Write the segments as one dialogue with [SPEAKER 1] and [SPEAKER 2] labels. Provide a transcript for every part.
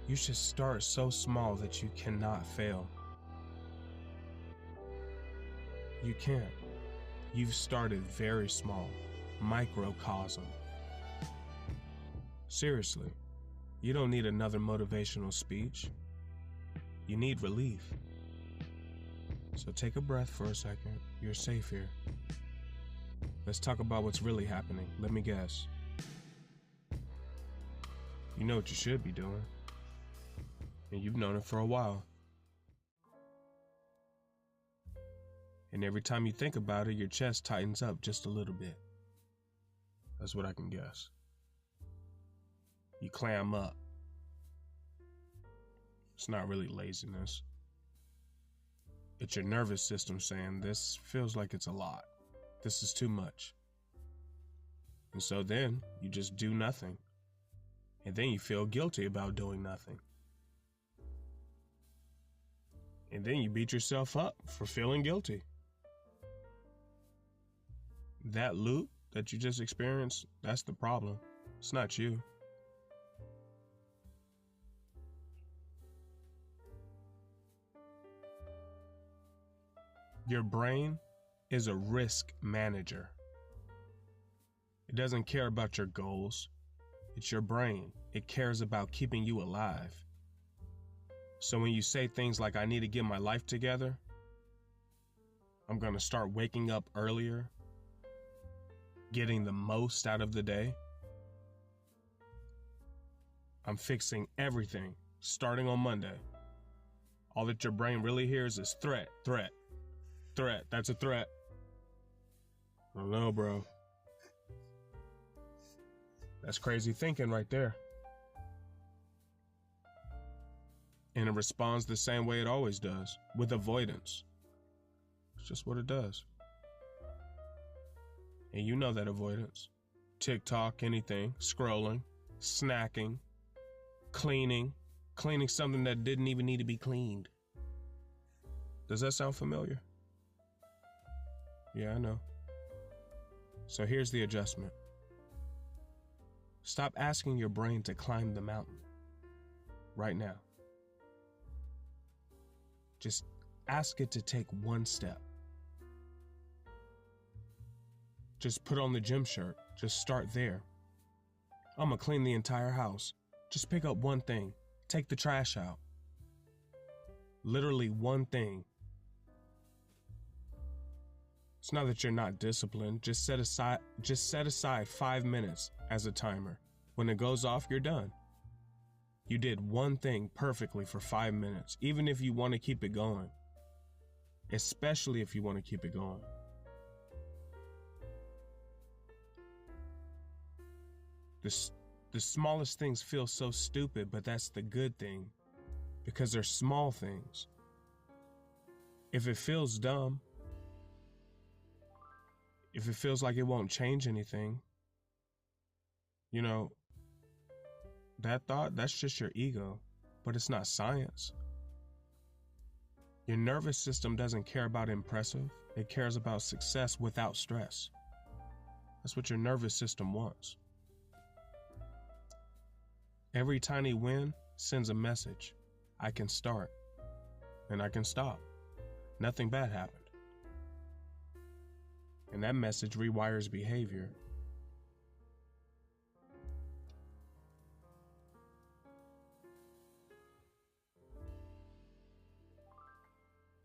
[SPEAKER 1] You should start so small that you cannot fail. You can't. You've started very small, microcosm. Seriously, you don't need another motivational speech. You need relief. So take a breath for a second. You're safe here. Let's talk about what's really happening. Let me guess. You know what you should be doing. And you've known it for a while. And every time you think about it, your chest tightens up just a little bit. That's what I can guess. You clam up. It's not really laziness. It's your nervous system saying, this feels like it's a lot. This is too much. And so then you just do nothing. And then you feel guilty about doing nothing. And then you beat yourself up for feeling guilty. That loop that you just experienced, that's the problem. It's not you. Your brain is a risk manager. It doesn't care about your goals. It's your brain. It cares about keeping you alive. So when you say things like, I need to get my life together, I'm going to start waking up earlier, getting the most out of the day, I'm fixing everything starting on Monday. All that your brain really hears is threat, threat, threat. That's a threat. I don't know, bro. That's crazy thinking right there. And it responds the same way it always does, with avoidance. It's just what it does. And you know that avoidance. TikTok, anything, scrolling, snacking, cleaning something that didn't even need to be cleaned. Does that sound familiar? Yeah, I know. So here's the adjustment. Stop asking your brain to climb the mountain right now. Just ask it to take one step. Just put on the gym shirt. Just start there. I'm gonna clean the entire house. Just pick up one thing. Take the trash out. Literally one thing. It's not that you're not disciplined. Just set aside 5 minutes as a timer. When it goes off, you're done. You did one thing perfectly for 5 minutes, even if you want to keep it going. Especially if you want to keep it going. The smallest things feel so stupid, but that's the good thing, because they're small things. If it feels dumb, if it feels like it won't change anything, you know, that thought, that's just your ego, but it's not science. Your nervous system doesn't care about impressive. It cares about success without stress. That's what your nervous system wants. Every tiny win sends a message. I can start and I can stop. Nothing bad happened. And that message rewires behavior.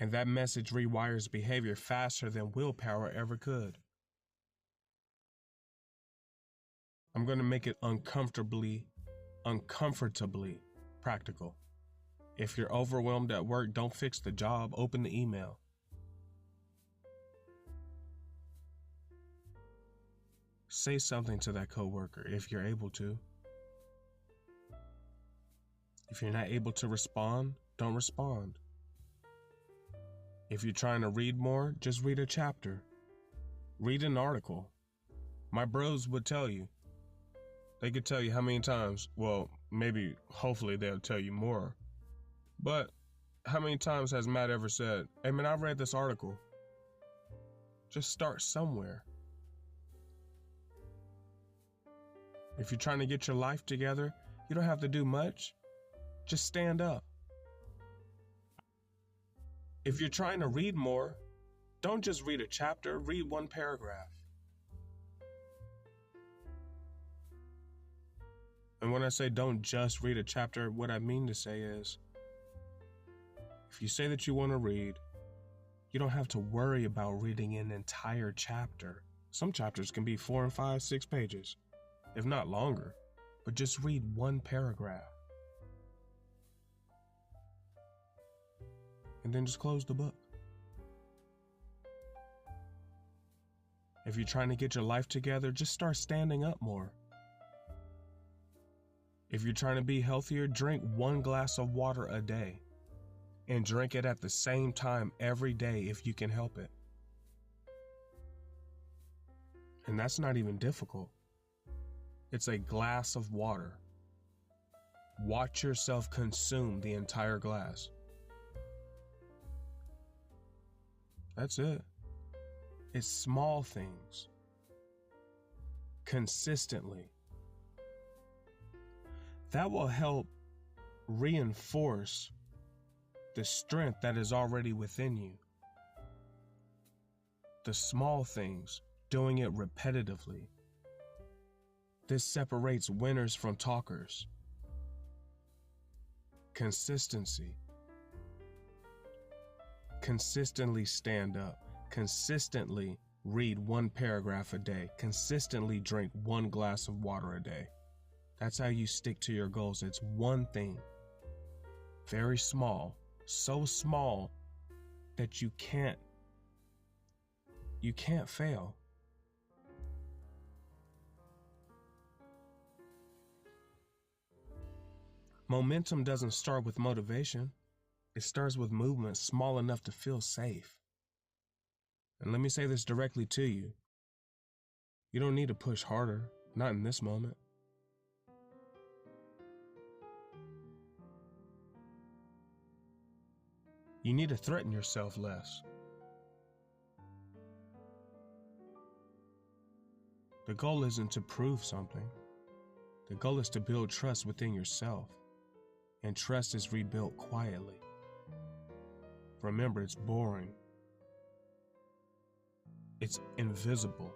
[SPEAKER 1] And that message rewires behavior faster than willpower ever could. I'm going to make it uncomfortably practical. If you're overwhelmed at work, don't fix the job, open the email. Say something to that coworker if you're able to. If you're not able to respond, don't respond. If you're trying to read more, just read a chapter. Read an article. My bros would tell you. They could tell you how many times, well, maybe, hopefully they'll tell you more. But how many times has Matt ever said, hey man, I read this article. Just start somewhere. If you're trying to get your life together, you don't have to do much. Just stand up. If you're trying to read more, don't just read a chapter, read one paragraph. And when I say don't just read a chapter, what I mean to say is, if you say that you want to read, you don't have to worry about reading an entire chapter. Some chapters can be 4 and 5, 6 pages, if not longer, but just read one paragraph. And then just close the book. If you're trying to get your life together, just start standing up more. If you're trying to be healthier, drink 1 glass of water a day. And drink it at the same time every day if you can help it. And that's not even difficult. It's a glass of water. Watch yourself consume the entire glass. That's it. It's small things. Consistently. That will help reinforce the strength that is already within you. The small things, doing it repetitively. This separates winners from talkers. Consistency. Consistently stand up. Consistently read 1 paragraph a day. Consistently drink 1 glass of water a day. That's how you stick to your goals. It's one thing. Very small. So small that you can't fail. Momentum doesn't start with motivation. It starts with movement small enough to feel safe. And let me say this directly to you. You don't need to push harder, not in this moment. You need to threaten yourself less. The goal isn't to prove something. The goal is to build trust within yourself. And trust is rebuilt quietly. Remember, it's boring. It's invisible.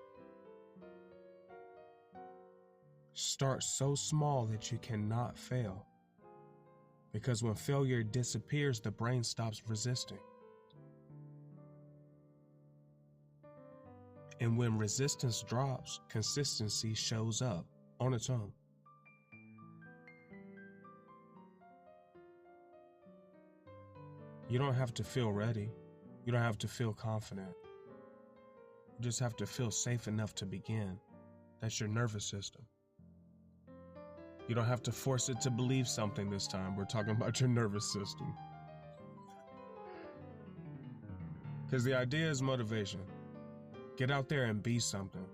[SPEAKER 1] Start so small that you cannot fail. Because when failure disappears, the brain stops resisting. And when resistance drops, consistency shows up on its own. You don't have to feel ready. You don't have to feel confident. You just have to feel safe enough to begin. That's your nervous system. You don't have to force it to believe something this time. We're talking about your nervous system. Because the idea is motivation. Get out there and be something.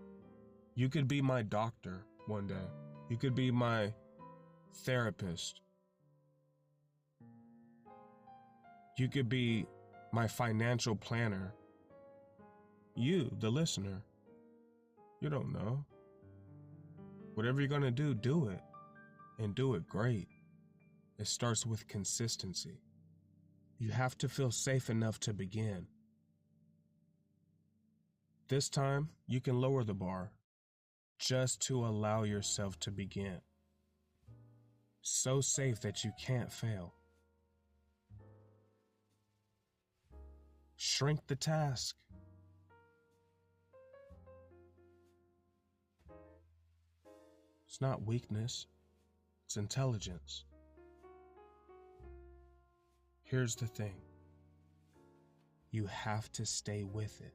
[SPEAKER 1] You could be my doctor one day. You could be my therapist. You could be my financial planner. You, the listener, you don't know. Whatever you're going to do, do it. And do it great. It starts with consistency. You have to feel safe enough to begin. This time, you can lower the bar just to allow yourself to begin. So safe that you can't fail. Shrink the task. It's not weakness. It's intelligence. Here's the thing. You have to stay with it.